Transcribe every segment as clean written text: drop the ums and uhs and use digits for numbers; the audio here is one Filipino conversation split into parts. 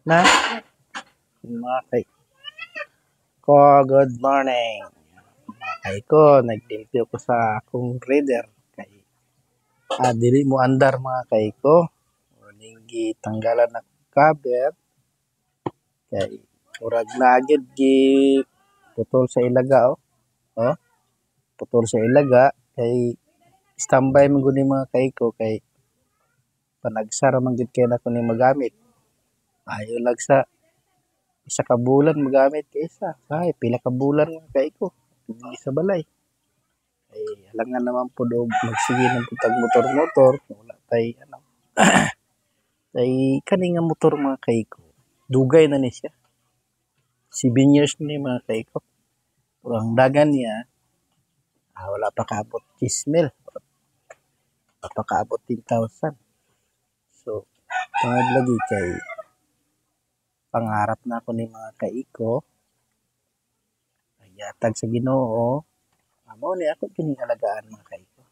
Na mga kay ko, good morning. Kay ko, naglimpyo ko sa akong reader. Kay, dili mo andar mga kay ko. Muling gitanggalan na cover. Kay, murag na agad putol sa ilaga, oh. Oh, putol sa ilaga. Kay, standby man gud ni mga kay ko. Kay, panagsara man gud kay na ko ni magamit. Ayaw lang sa isa ka bulan magamit kaysa. Ay, pila ka bulan nga kay ko. Hindi sa balay. Ay, alangan naman po do magsige ng putag motor-motor. Wala tay, ano. Ay, kani nga motor mga kay ko. Dugay na ni siya. 7 years ni mga kay ko. Pero ang dagan niya, wala pa kaabot 10,000. Wala pa kaabot 10,000. So, tungod lagi kay pangarap na ako ni mga kaiko, yatag sa Ginoo, amo ni ako kining alagaan mga kaiko.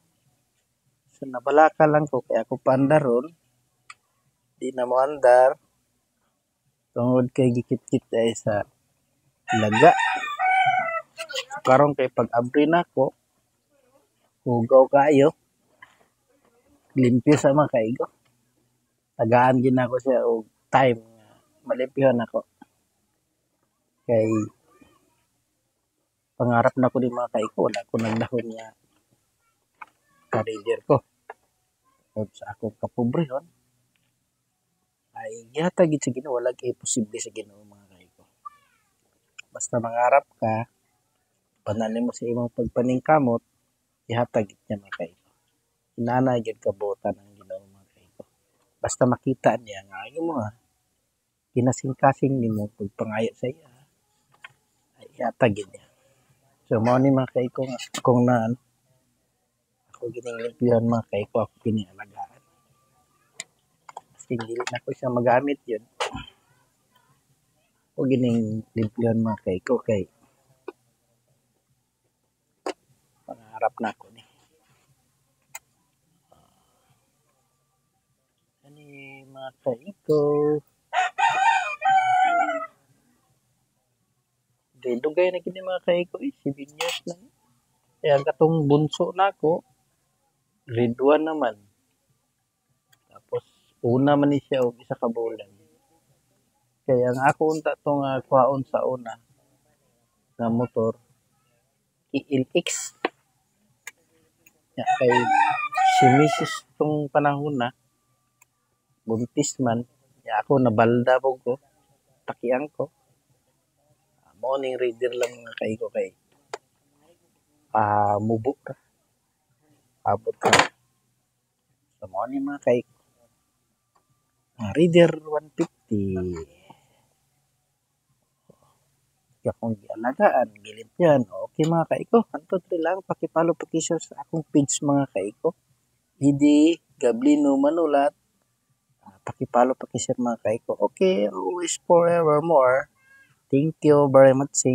So nabalaka lang ko kay ako paandaron, di na mo andar, tungod kay gikit-kit ay sa ilaga. So, karon kay pag-abri na ko, hugaw kayo, limpyo sa mga kaiko. Tagaan din ako siya og time nga malimpyohan ako. Kay pangarap na ko ni mga kaiko, wala ko nagdahon niya ka-reader ko. O sa akong kapobrehon, ay gihatag sa Ginoo, wala kay posible sa Ginoo mga kaiko. Basta mangarap ka, pananin mo sa imong pagpaningkamot, ihatag niya mga kaiko. Inana gyud kabuotan ang Ginoo mga kaiko. Basta makita niya nga mo kinasing-kasing nimo pagpangayo sa iya, ay ihatag niya. So mao ni mga kaiko nga kung naan ako gining limpyohan mga kaiko, ako kining alagaan. Kasi dili na ko siya magamit yun. Ako gining limpyohan mga kaiko kay pangarap na ako ni. Ani mga kaiko. Dugay na gini mga kaiko, 7 years na. Kaya katong bunso na ako, grade 1 naman. Tapos, una man ni siya og isa ka bulan. Kaya ang ako unta to nga kwaon sa una na motor, KLX. Ya, kay si Mrs. tong panahon na, buntis man, ya ako nabalda po ko, takiang ko. Morning reader lang mga kaiko kay mubo ka. Abot ka. So, morning mga kaiko. Reader 150. Kaya kung gialagaan, gilimpyan. Okay mga kaiko. Anto lang, pakipalo pakishare sa akong page mga kaiko. Hindi, Gablino Manulat. Pakipalo pakishare mga kaiko. Okay, always forevermore. Thank you very much.